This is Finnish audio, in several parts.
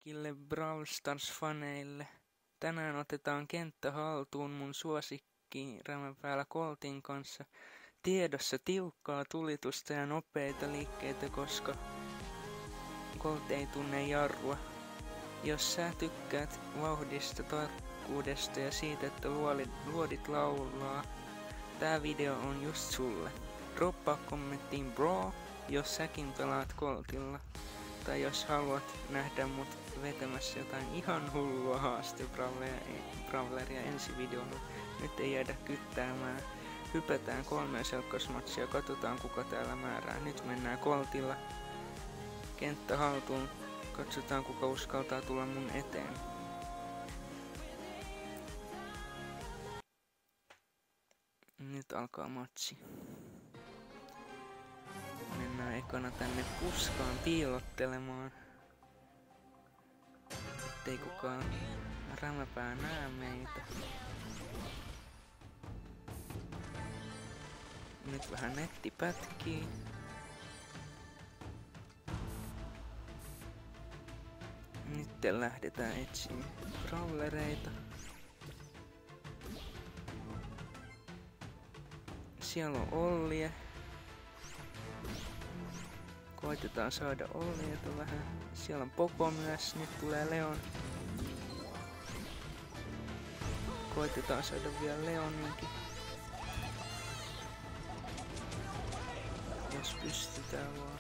kaikille Brawl Stars-faneille. Tänään otetaan kenttä haltuun mun suosikki rämäpäällä Coltin kanssa. Tiedossa tiukkaa tulitusta ja nopeita liikkeitä, koska Colt ei tunne jarrua. Jos sä tykkäät vauhdista, tarkkuudesta ja siitä, että luodit laulaa, tää video on just sulle. Droppaa kommenttiin bro, jos säkin pelaat Coltilla. Tai jos haluat nähdä mut vetämässä jotain ihan hullua haastebrawleria ensi videolla. Nyt ei jäädä kyttäämään. Hypätään 3 selkkosmatsia ja katsotaan kuka täällä määrää. Nyt mennään Coltilla. Kenttä haltuun. Katsotaan kuka uskaltaa tulla mun eteen. Nyt alkaa matsi. Mennään ekana tänne puskaan piilottelemaan. Ettei kukaan rämäpää näe meitä. Nyt vähän netti pätkii. Nyt lähdetään etsiin brawlereita. Siellä on Ollie. Koitetaan saada Ollieta vähän. Siellä on Poco myös. Nyt tulee Leon. Koitetaan saada vielä Leoninkin. Jos pystytään vaan.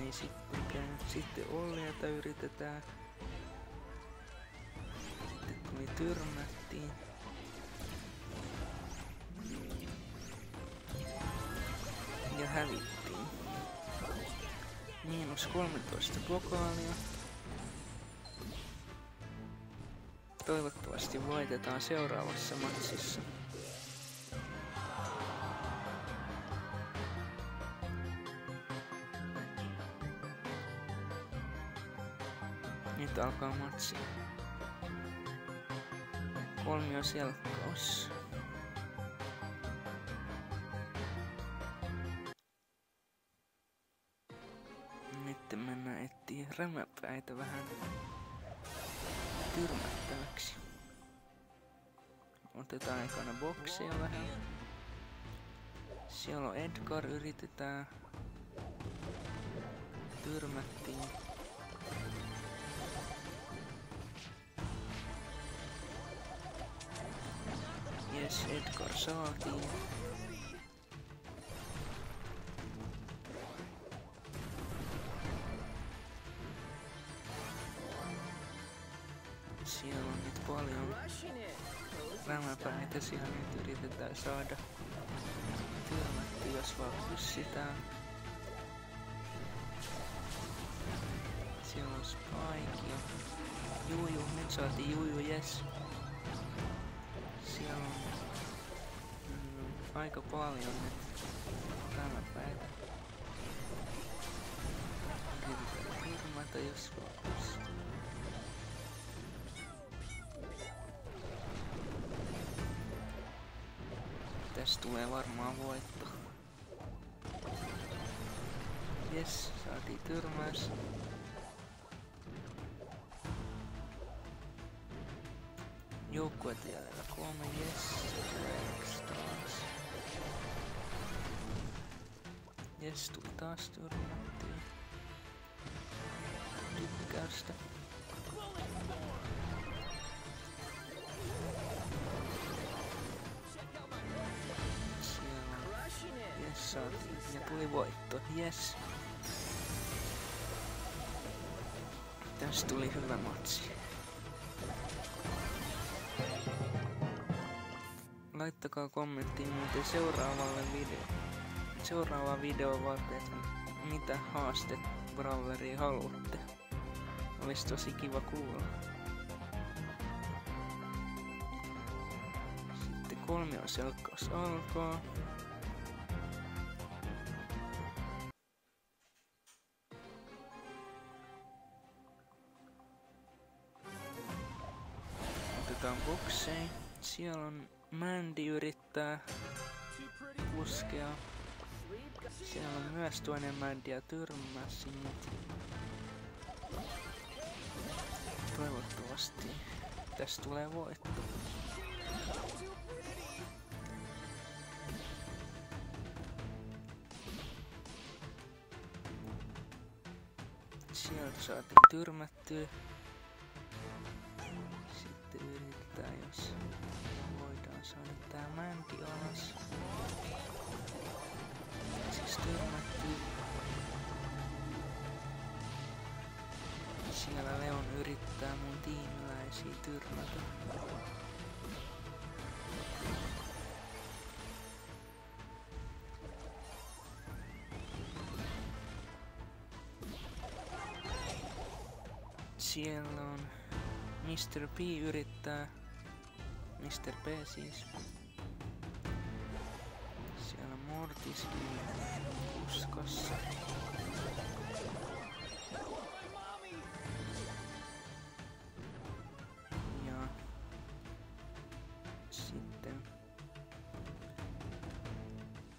Ei sittenkään. Sitten Ollieta yritetään. Sitten tuli tyrmättiin. Ja hävittiin. -13 pokaalia. Toivottavasti voitetaan seuraavassa matsissa. Nyt alkaa matsi. Kolmioselkkaus. Nyt mennään etsiä rämäpäitä vähän tyrmättäväksi. Otetaan ekana boksia vähän. Siellä on Edgar, yritetään. Tyrmättiin. Yes, Edgar saatiin. Siellä on nyt paljon rämäpäitä, siellä nyt yritetään saada tyrmätty, jos vaan pyssitään. Siellä on Spike ja Juju, nyt saatiin Juju, yes. Siellä on aika paljon nyt rämäpäitä. Yritetään tyrmätä, jos vaan pystyy. Tästä tulee varmaan voitto. Jes, saatiin tyrmäys. Joukkueet jäljellä 3, jes. Taas. Jes, tuli taas tyrmättyä. Tykkäystä. Saatiin ja tuli voitto, yes. Tästä tuli hyvä matsi. Laittakaa kommenttiin muuten seuraava video varten, että mitä haaste brawleria haluatte. Olisi tosi kiva kuulla. Sitten kolmioselkkaus alkaa. Otetaan boksei. Siellä on Mandy yrittää puskea. Siellä on myös toinen Mandy ja tyrmäsi mut. helposti. Tästä tulee voitto. Sieltä saatiin tyrmättyä. Sitten yritetään, jos voidaan saada tää mänti alas. Siis tyrmättyä. Siellä Leon yrittää mun tiimiläisiä tyrmätä. Siellä on Mr. P yrittää. Mr. P siis. Siellä Mortiskin puskassa. Ja sitten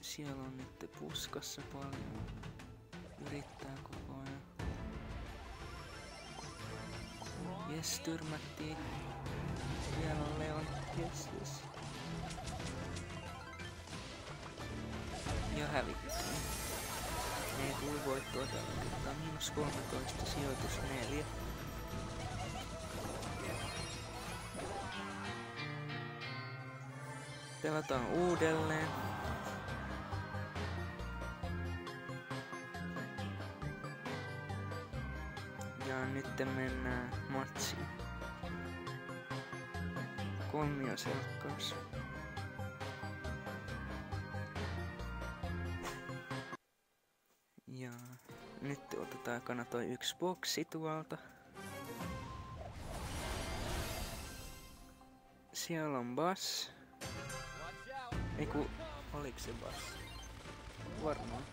siellä on nyt puskassa paljon. Yrittää koko ajan. Jes, tyrmättiin. Vielä on Leon. Jes. Ja hävittiin. Ei tuli voittoa tällä kertaa. -13, sijoitus 4. Pelataan uudelleen. Ja nyt mennään matsiin. Kolmioselkkaus. Ja nyt otetaan ekana toi yksi boksi tuolta. Siellä on Bass. Eiku, oliks se Bass? Varmaan.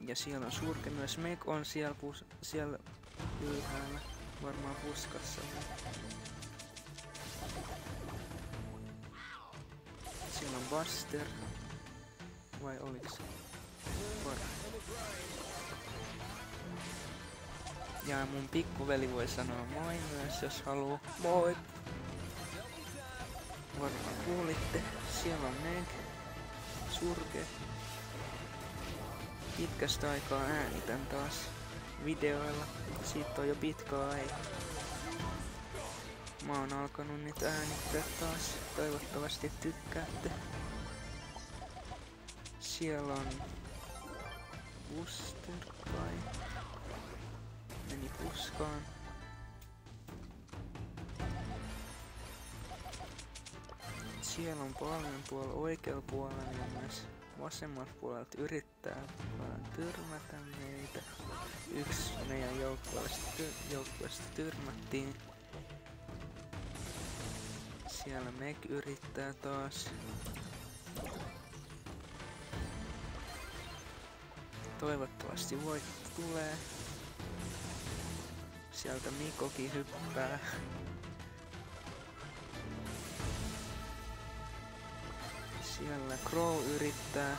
Ja siellä on Surke myös. Meg on siellä ylhäällä. Varmaan puskassa. Siellä on Buster. Vai oliks? Ja mun pikkuveli voi sanoa moi myös, jos haluu. Moi! Varmaan kuulitte. Siellä on Meg. Surke. Pitkästä aikaa äänitän taas videoilla. Siitä on jo pitkä aika. Mä oon alkanut nyt äänittää taas. Toivottavasti tykkäätte. Siellä on Buster kai. Meni puskaan. Siellä on paljon tuolla oikealla puolella ja myös vasemmalta puolelta yrittää tyrmätä meitä. Yksi meidän joukkueesta tyrmättiin. Siellä Meg yrittää taas. Toivottavasti voitto tulee. Sieltä Mikokin hyppää. Siellä Crow yrittää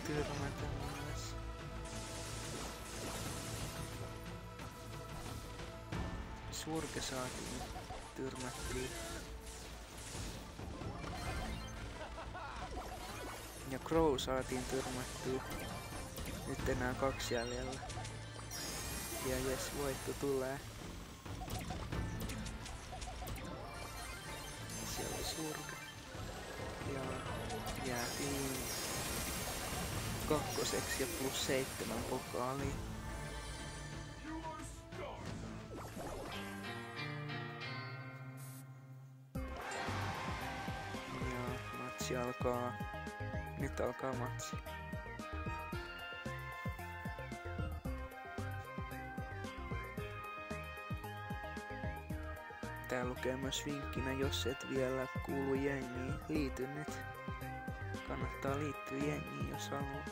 tyrmätä myös. Surke saatiin tyrmättyä. Ja Crow saatiin tyrmättyä. Nyt enää 2 jäljellä. Ja jes, voitto tulee. Siellä on Surke. Ja jäätiin 2. ja +7 pokaaliin. Ja matsi alkaa. Nyt alkaa matsi. Tää lukee myös vinkkinä, jos et vielä kuulu jengiin. Liity nyt. Kannattaa liittyä jengiin, jos haluaa.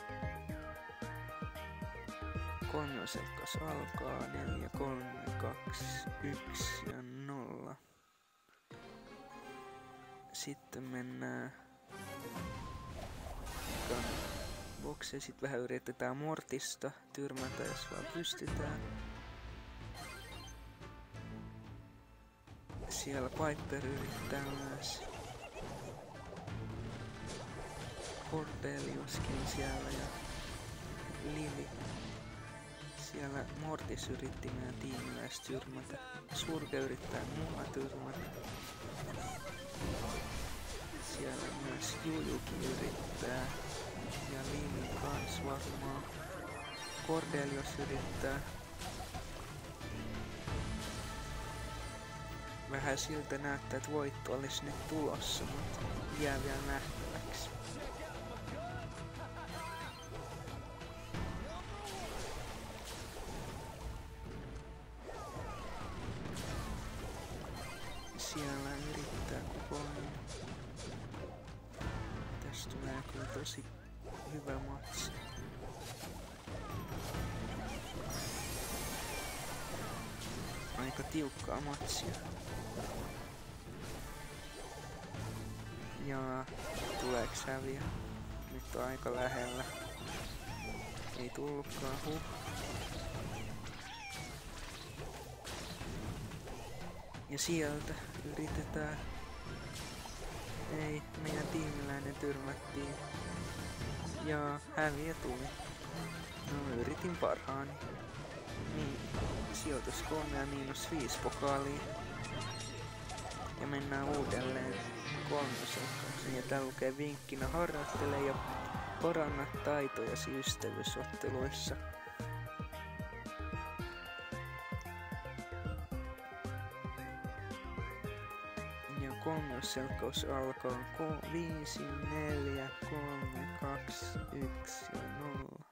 Kolmioselkkaus alkaa 4, 3, 2, 1 ja 0. Sitten mennään bokseen. Sitten vähän yritetään Mortista tyrmätä, jos vaan pystytään. Siellä Piper yrittää myös. Cordeliuskin siellä ja Lily. Siellä Mortis yritti meidän tiimiläistä tyrmätä. Surge yrittää mua tyrmätä. Siellä myös Jujukin yrittää. Ja Lily kans varmaan. Cordelius yrittää. Vähän siltä näyttää, että voitto olisi nyt tulossa, mutta jää vielä nähtäväksi. Siellä yrittää kukaan. Tästä tulee kyllä tosi hyvä matsi. Aika tiukkaa matsia. Ja tuleeks häviä? Nyt on aika lähellä. Ei tullutkaan, Ja sieltä yritetään. Ei, meidän tiimiläinen tyrmättiin. Ja häviä tuli. No yritin parhaani. Niin, sijoitus 3 ja -5 pokaaliin. Ja mennään uudelleen kolmoselkkaukseen. Ja täällä lukee vinkkinä harjoittele ja paranna taitojasi ystävyysotteluissa. Ja kolmoselkkaus alkaa 5, 4, 3, 2, 1 ja 0.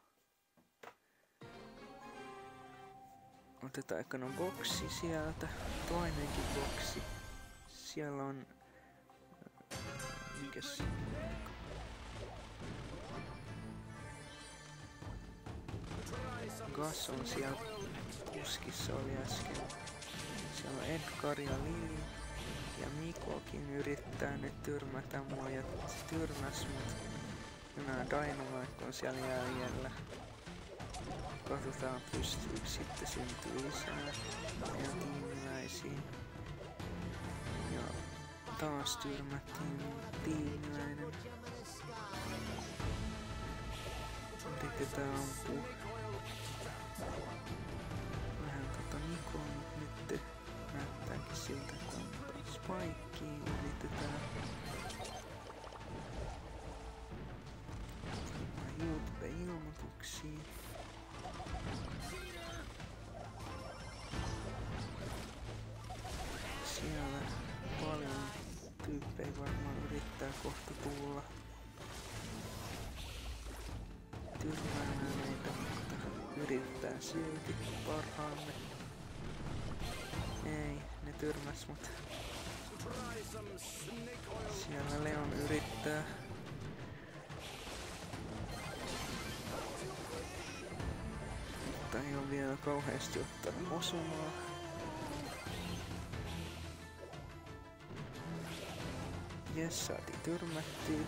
Otetaan aikana boksi sieltä. Toinenkin boksi. Siellä on... Mikäs? Gas on siellä puskissa oli äsken. Siellä on Edgar ja Lily. Ja Mikokin yrittää nyt tyrmätä mua ja tyrmäs mut. Nämä Dynamite on siellä jäljellä. Katsotaan pystyykö sitten syntyy lisää meidän tiimiläisiin. Ja taas tyrmättiin tiimiläinen. Yritetään ampua. Vähän Nikoa, mut nyt näyttääkin siltä, kun Spikeen yritetään. YouTube-ilmoituksia. Siellä paljon tyyppejä varmaan yrittää kohta tulla tyrmäämään meitä, mutta yritetään silti parhaamme. Ei, ne tyrmäs mut. Siellä Leon yrittää. Mutta ei oo vielä kauheasti ottanut osumaa. Jes, saatiin tyrmättyä.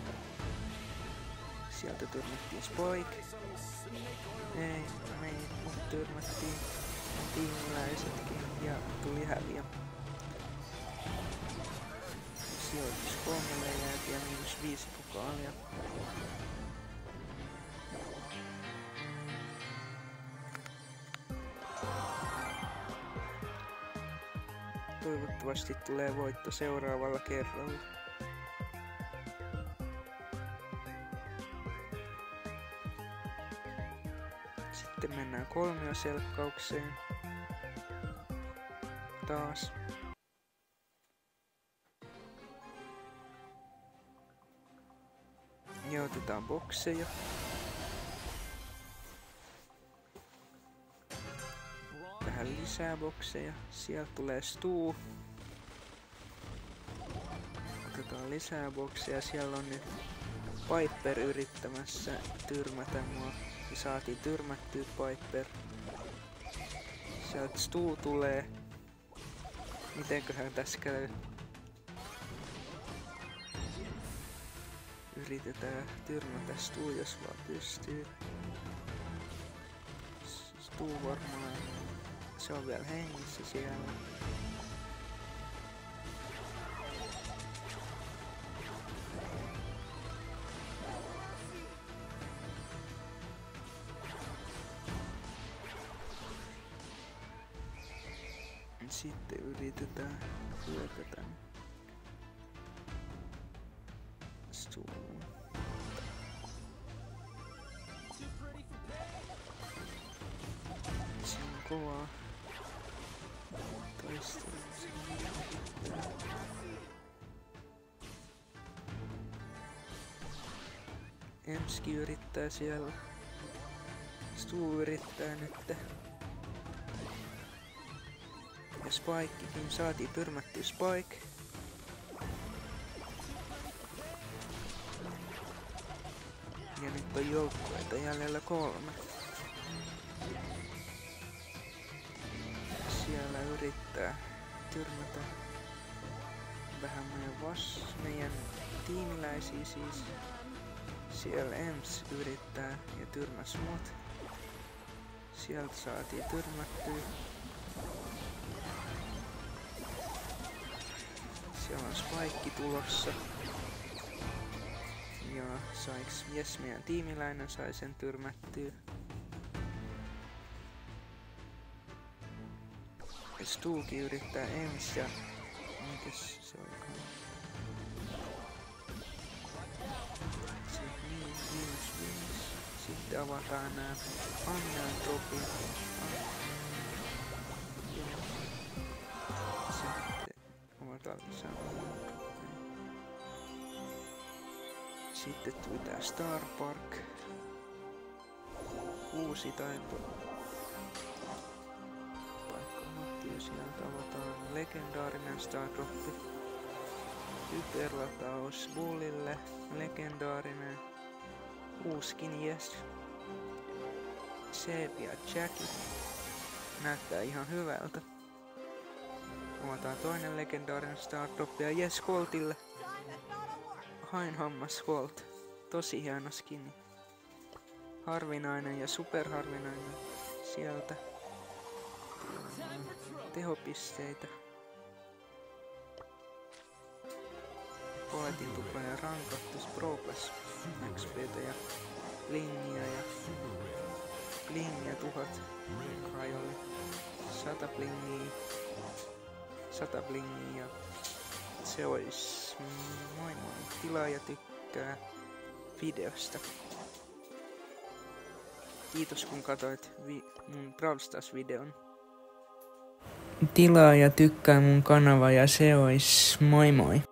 Sieltä tyrmättiin Spike. Ei, mut tyrmättiin tiimiläisetkin ja tuli häviö. Sijoitus 3 jäätiin ja -5 pokaalia. Toivottavasti tulee voitto seuraavalla kerralla. Sitten mennään kolmioselkkaukseen. Taas. Ja otetaan bokseja. Tähän lisää bokseja. Sieltä tulee Stu. Otetaan lisää bokseja. Siellä on nyt Piper yrittämässä tyrmätä mua. Ja saatiin tyrmättyä Piper. Sieltä Stu tulee. Mitenköhän tässä käy? Yritetään tyrmätä Stu, jos vaan pystyy. Stu varmaan. Se on vielä hengissä siellä. Sitten yritetään hyökätä Stuun. Se on kovaa taistelua. Emski yrittää siellä. Stu yrittää nyt. Ja Spikekin saatiin tyrmättyä Spike. Ja nyt on joukkueita jäljellä 3. Siellä yrittää tyrmätä vähän meidän tiimiläisiä siis. Siellä Ems yrittää ja tyrmäs mut. Sieltä saatiin tyrmättyä. Siellä on Spike tulossa. Ja saiks meidän tiimiläinen sai sen tyrmättyä. Ja Stuukin yrittää Ems ja mikäs se olikaan? Sitten avataan nää Annan tropit. Sitten avataan lisää Annan. Sitten tuli tää Star Park. Uusi taito. Paikka mahtii, sieltä avataan legendaarinen Star Droppi. Hyperlataus Bullille. Legendaarinen. Uuskin jes. Seb ja Jackie. Näyttää ihan hyvältä. Avataan toinen legendaarinen Star Drop ja jes Coltille. Hain hammas Colt. Tosi hieno skinni. Harvinainen ja superharvinainen sieltä. Tehopisteitä. Poetin tupla ja rankattus Progress XPtä ja blingiä ja blingiä 1000. Kai oli 100 blingiä. 100 blingiä ja se ois moi moi. Tilaaja tykkää videosta. Kiitos kun katsoit mun Brawl Stars videon. Tilaaja tykkää mun kanava ja se ois moi moi.